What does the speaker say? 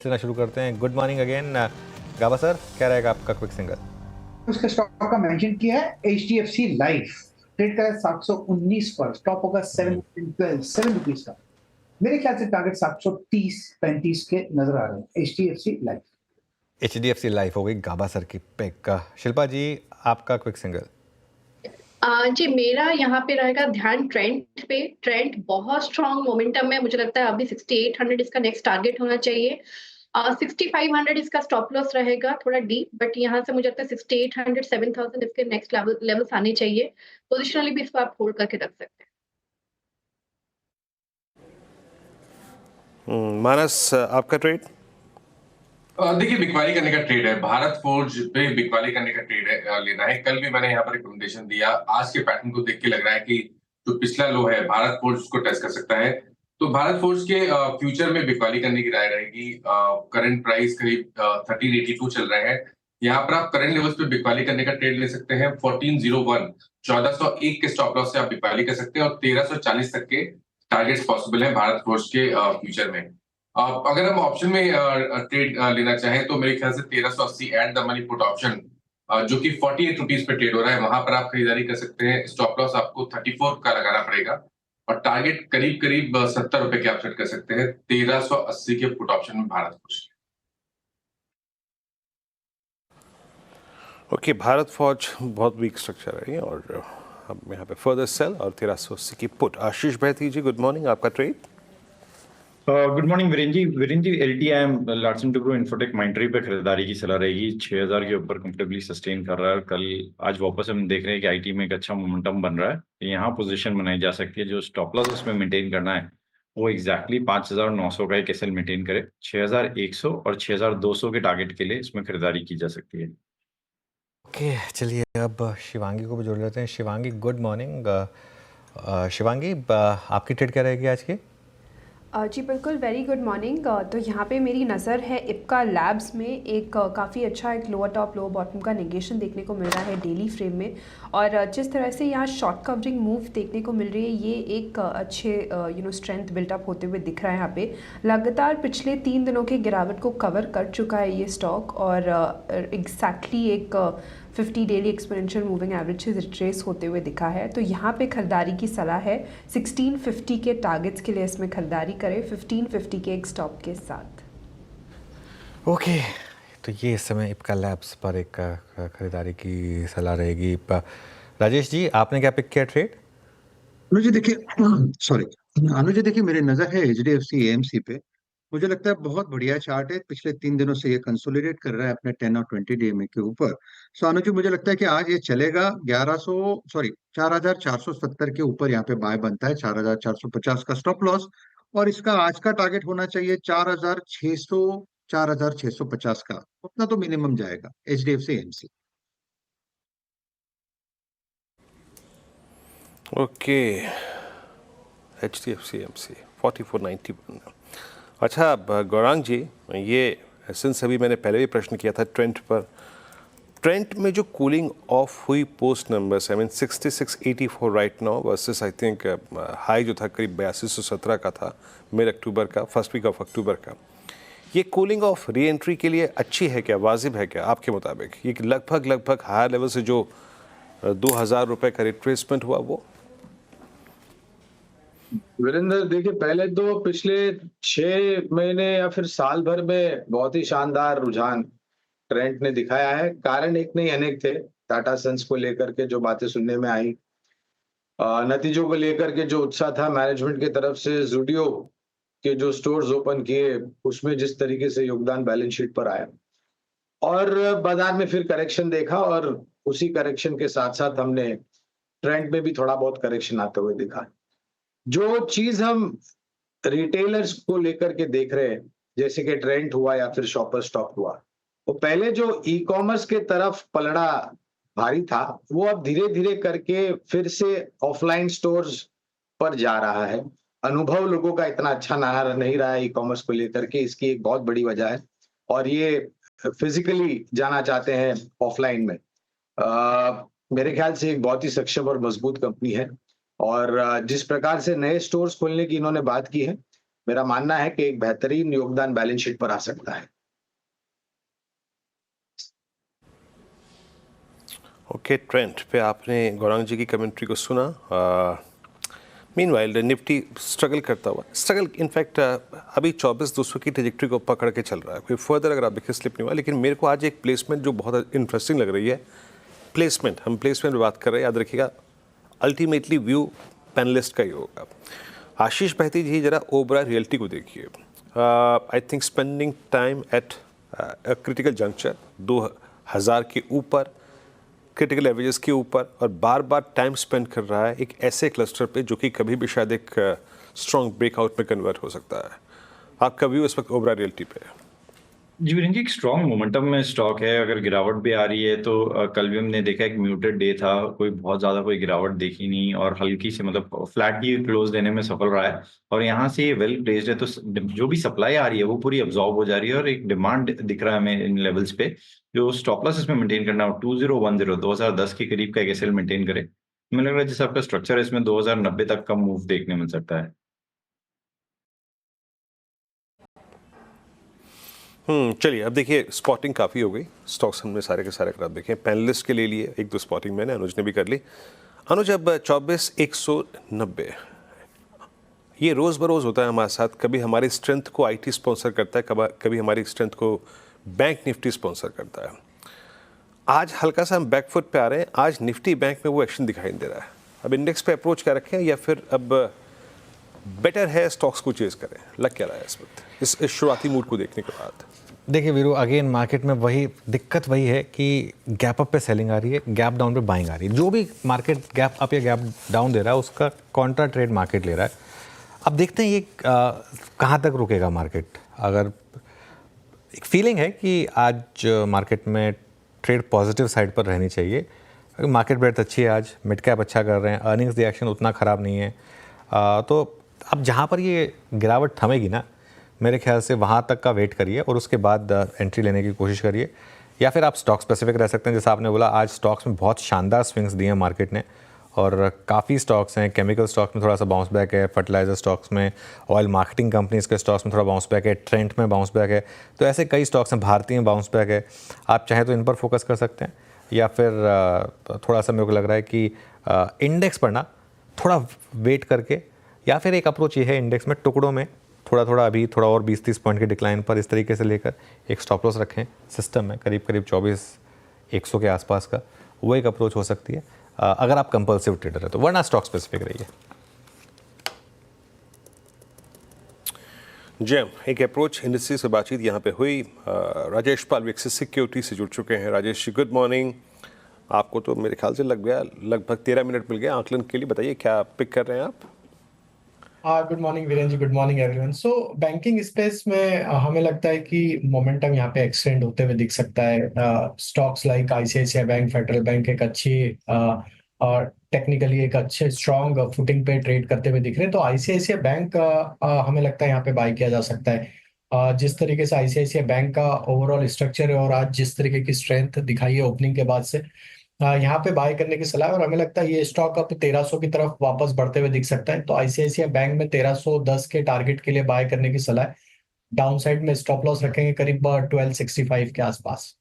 से शुरू करते हैं। गुड मॉर्निंग अगेन गाबा सर, क्या रहेगा आपका क्विक सिंगल? उसके स्टॉक का मेंशन किया है एचडीएफसी लाइफ, ट्रेड का है 719 पर, स्टॉप होगा 7 रुपीज का। मेरे ख्याल से टारगेट 730-35 के नजर आ रहे हैं एचडीएफसी लाइफ। HDFC लाइफ हो गई गाबा सर की पिक का। शिल्पा जी, आपका क्विक सिंगल? जी, मेरा यहाँ पे रहेगा ध्यान ट्रेंड पे। ट्रेंड बहुत स्ट्रॉन्ग मोमेंटम में, मुझे लगता है अभी 6800 इसका नेक्स्ट टारगेट होना चाहिए। 6500 इसका स्टॉप लॉस रहेगा, थोड़ा डीप, बट यहाँ से मुझे लगता है 6800 7000 इसके नेक्स्ट लेवल्स आने चाहिए। पोजिशनली भी इसको आप होल्ड करके रख सकते हैं। मानस, आपका ट्रेड? देखिए, बिकवाली करने का ट्रेड है, भारत फोर्ज पे बिकवाली करने का ट्रेड है, लेना है। कल भी मैंने यहाँ पर रिकमेंडेशन दिया। आज के पैटर्न को देख के लग रहा है कि जो पिछला लो है भारत फोर्ज उसको टेस्ट कर सकता है। तो भारत फोर्ज के फ्यूचर में बिकवाली करने की राय रहेगी। करंट प्राइस करीब 1382 चल रहा है। यहाँ पर आप करंट लेवल्स पे बिकवाली करने का ट्रेड ले सकते हैं। 1401 1401 के स्टॉप लॉस से आप बिकवाली कर सकते हैं और 1340 तक के टारगेट्स पॉसिबल है भारत फोर्ज के फ्यूचर में। अगर हम ऑप्शन में ट्रेड लेना चाहें तो मेरे ख्याल से 1380 at the money put option, जो कि 48 रुपीज पे ट्रेड हो रहा है, वहां पर आप खरीदारी कर सकते हैं। स्टॉप लॉस आपको 34 का लगाना पड़ेगा और टारगेट करीब करीब 70 रुपए के आप सेट कर सकते हैं 1380 के पुट ऑप्शन में भारत फौज। ओके, भारत फौज बहुत वीक स्ट्रक्चर है और हम यहाँ पे फर्दर सेल और 1380 की पुट। आशीष भैती जी, गुड मॉर्निंग, आपका ट्रेड? गुड मॉर्निंग वीरेन जी। LTIM लार्सन टुब्रो इन्फोटेक माइंट्री पे खरीदारी की सलाह रहेगी। 6000 के ऊपर कंफर्टेबली सस्टेन कर रहा है। कल आज वापस हम देख रहे हैं कि आईटी में एक अच्छा मोमेंटम बन रहा है। यहाँ पोजीशन बनाई जा सकती है। जो स्टॉप लॉस उसमें मेंटेन करना है वो एग्जैक्टली 5900 का एक एसएल मेंटेन करे। 6100 और 6200 के टारगेट के लिए इसमें खरीदारी की जा सकती है। ओके, चलिए अब शिवांगी को भी जोड़ लेते हैं। Shivangi, good morning. शिवांगी, आपकी ट्रेड क्या रहेगी आज की? जी बिल्कुल, वेरी गुड मॉर्निंग। तो यहाँ पे मेरी नज़र है इप्का लैब्स में एक काफ़ी अच्छा एक लोअर टॉप लोअर बॉटम का नेगेशन देखने को मिल रहा है डेली फ्रेम में। और जिस तरह से यहाँ शॉर्ट कवरिंग मूव देखने को मिल रही है, ये एक अच्छे स्ट्रेंथ बिल्टअप होते हुए दिख रहा है। यहाँ पे लगातार पिछले 3 दिनों के गिरावट को कवर कर चुका है ये स्टॉक और एग्जैक्टली एक 50 डेली एक्सपोनेंशियल मूविंग एवरेज से रिट्रेस होते हुए दिखा है। तो यहाँ पे खरीदारी की सलाह है। 1650 के टारगेट्स के लिए इसमें खरीदारी करें, 1550 के एक स्टॉप के साथ। ओके, तो ये इस समय इप्का लैब्स पर एक खरीदारी की सलाह रहेगी। राजेश जी, आपने क्या पिक किया ट्रेड? अनुज जी देखिए, सॉरी अनुज जी देखिए, मेरी नजर है एचडीएफसी एएमसी पे। मुझे लगता है बहुत बढ़िया चार्ट है। पिछले 3 दिनों से ये कंसोलिडेट कर रहा है अपने 10 और 20 डे के ऊपर। सो अनुज जी, मुझे लगता है कि आज ये चलेगा 4470 के ऊपर। यहाँ पे बाय बनता है 4450 का स्टॉप लॉस और इसका आज का टारगेट होना चाहिए 4600 4650 का। उतना तो मिनिमम जाएगा HDFC AMC. Okay, HDFC MC 4491। अच्छा, गौरांग जी, ये सिंस अभी मैंने पहले भी प्रश्न किया था ट्रेंड पर, ट्रेंड में जो कूलिंग ऑफ हुई post numbers, 6684 right now versus I think high जो था करीब 8217 का था मिड अक्टूबर का, फर्स्ट वीक ऑफ अक्टूबर का। ये कूलिंग ऑफ री एंट्री के लिए अच्छी है क्या, वाजिब है क्या आपके मुताबिक? ये लगभग हायर लेवल से जो 2000 रुपये का रिट्रेसमेंट हुआ वो? वीरेंद्र, देखिए, पहले तो पिछले 6 महीने या फिर साल भर में बहुत ही शानदार रुझान ट्रेंड ने दिखाया है। कारण एक नहीं अनेक थे। टाटा सन्स को लेकर के जो बातें सुनने में आई, नतीजों को लेकर के जो उत्साह था मैनेजमेंट की तरफ से, ज़ुडियो के जो स्टोर्स ओपन किए उसमें जिस तरीके से योगदान बैलेंस शीट पर आया और बाजार में फिर करेक्शन देखा और उसी करेक्शन के साथ साथ हमने ट्रेंड में भी थोड़ा बहुत करेक्शन आते हुए दिखा। जो चीज हम रिटेलर्स को लेकर के देख रहे हैं, जैसे कि ट्रेंड हुआ या फिर शॉपर स्टॉप हुआ, वो पहले जो ई कॉमर्स के तरफ पलड़ा भारी था, वो अब धीरे धीरे करके फिर से ऑफलाइन स्टोर्स पर जा रहा है। अनुभव लोगों का इतना अच्छा नहीं रहा है ई कॉमर्स को लेकर के, इसकी एक बहुत बड़ी वजह है और ये फिजिकली जाना चाहते हैं ऑफलाइन में। मेरे ख्याल से एक बहुत ही सक्षम और मजबूत कंपनी है और जिस प्रकार से नए स्टोर्स खोलने की इन्होंने बात की है, मेरा मानना है कि एक बेहतरीन योगदान बैलेंस शीट पर आ सकता है। ओके, ट्रेंड पे आपने गौरांग जी की कमेंट्री को सुना। मीनवाइल निफ्टी स्ट्रगल करता हुआ, इनफैक्ट अभी 24,200 की ट्रेजेक्ट्री को पकड़ के चल रहा है, कोई फर्दर अगर आप देखिए स्लिप नहीं हुआ। लेकिन मेरे को आज एक प्लेसमेंट जो बहुत इंटरेस्टिंग लग रही है, हम प्लेसमेंट में बात कर रहे हैं, याद रखिएगा अल्टीमेटली व्यू पैनलिस्ट का ही होगा। आशीष बहती जी जरा ओबरा रियल्टी को देखिए। I think spending time eight critical juncture 2000 के ऊपर, क्रिटिकल एवरेजेस के ऊपर, और बार बार टाइम स्पेंड कर रहा है एक ऐसे क्लस्टर पे जो कि कभी भी शायद एक स्ट्रॉन्ग ब्रेकआउट में कन्वर्ट हो सकता है। आपका व्यू इस वक्त ओबरा रियल्टी पे है? जी वीरेंद्र जी, एक स्ट्रॉन्ग मोमेंटम में स्टॉक है। अगर गिरावट भी आ रही है तो कल भी हमने देखा एक म्यूटेड डे था, कोई बहुत ज्यादा कोई गिरावट देखी नहीं और हल्की से मतलब फ्लैट की क्लोज देने में सफल रहा है। और यहाँ से ये वेल प्लेस्ड है, तो जो भी सप्लाई आ रही है वो पूरी अब्जॉर्ब हो जा रही है और एक डिमांड दिख रहा है हमें इन लेवल्स पे। जो स्टॉप लॉस इसमें मेंटेन करना हो 2010 2010 के करीब का एक एसएल मेंटेन करे। मुझे लग रहा है जैसे आपका स्ट्रक्चर है इसमें 2090 तक का मूव देखने मिल सकता है। चलिए अब देखिए, स्पॉटिंग काफ़ी हो गई, स्टॉक्स हमने सारे के सारे अगर आप देखें पैनलिस्ट के ले लिए, एक दो स्पॉटिंग मैंने, अनुज ने भी कर ली। अनुज, अब 24,190 ये रोज़ बरोज़ होता है हमारे साथ। कभी हमारी स्ट्रेंथ को आईटी स्पॉन्सर करता है, कभी हमारी स्ट्रेंथ को बैंक निफ्टी स्पॉन्सर करता है। आज हल्का सा हम बैकफुट पे आ रहे हैं, आज निफ्टी बैंक में वो एक्शन दिखाई दे रहा है। अब इंडेक्स पे अप्रोच क्या रखें, या फिर अब बेटर है स्टॉक्स को चेज करें? लग क्या रहा है इस वक्त इस शुरुआती मूड को देखने के बाद? देखिए वीरू, अगेन मार्केट में वही दिक्कत वही है कि गैप अप पे सेलिंग आ रही है, गैप डाउन पे बाइंग आ रही है। जो भी मार्केट गैप अप या गैप डाउन दे रहा है उसका कॉन्ट्रा ट्रेड मार्केट ले रहा है। अब देखते हैं ये कहाँ तक रुकेगा मार्केट। अगर एक फीलिंग है कि आज मार्केट में ट्रेड पॉजिटिव साइड पर रहनी चाहिए। मार्केट ब्रेथ अच्छी है आज, मिड कैप अच्छा कर रहे हैं, अर्निंग्स रिएक्शन उतना ख़राब नहीं है। तो अब जहाँ पर ये गिरावट थमेगी ना, मेरे ख्याल से वहाँ तक का वेट करिए और उसके बाद एंट्री लेने की कोशिश करिए। या फिर आप स्टॉक स्पेसिफिक रह सकते हैं, जैसा आपने बोला आज स्टॉक्स में बहुत शानदार स्विंग्स दिए हैं मार्केट ने, और काफ़ी स्टॉक्स हैं। केमिकल स्टॉक्स में थोड़ा सा बाउंस बैक है, फर्टिलाइजर स्टॉक्स में, ऑयल मार्केटिंग कंपनीज के स्टॉक्स में थोड़ा बाउंस बैक है, ट्रेंड में बाउंस बैक है। तो ऐसे कई स्टॉक्स हैं, भारतीय में बाउंस बैक है। आप चाहें तो इन पर फोकस कर सकते हैं, या फिर थोड़ा सा मेरे को लग रहा है कि इंडेक्स पर ना थोड़ा वेट करके, या फिर एक अप्रोच ये है इंडेक्स में टुकड़ों में थोड़ा अभी थोड़ा और 20-30 पॉइंट के डिक्लाइन पर इस तरीके से लेकर एक स्टॉप लॉस रखें सिस्टम में करीब 24,100 के आसपास का। वो एक अप्रोच हो सकती है अगर आप कंपल्सिव ट्रेडर है तो, वरना स्टॉक स्पेसिफिक रहिए। जैम एक अप्रोच इंडस्ट्री से बातचीत यहाँ पे हुई। राजेश पाल एक्सिस सिक्योरिटी से जुड़ चुके हैं। Rajesh ji good morning. आपको तो मेरे ख्याल से लगभग 13 मिनट मिल गए आकलन के लिए, बताइए क्या पिक कर रहे हैं आप? Good morning Virendra ji, good morning everyone. So banking space में हमें लगता है कि मोमेंटम यहाँ पे एक्सटेंड होते हुए दिख सकता है। Stocks like ICICI bank, federal bank एक अच्छी और टेक्निकली एक अच्छे स्ट्रॉन्ग फुटिंग पे ट्रेड करते हुए दिख रहे हैं। तो आईसीआईसीआई बैंक हमें लगता है यहाँ पे बाय किया जा सकता है। जिस तरीके से आईसीआईसीआई बैंक का ओवरऑल स्ट्रक्चर है और आज जिस तरीके की स्ट्रेंथ दिखाई है ओपनिंग के बाद से, यहाँ पे बाय करने की सलाह है। और हमें लगता है ये स्टॉक अब 1300 की तरफ वापस बढ़ते हुए दिख सकता है। तो आईसीआईसीआई बैंक में 1310 के टारगेट के लिए बाय करने की सलाह है। डाउन साइड में स्टॉप लॉस रखेंगे करीब 1265 के आसपास।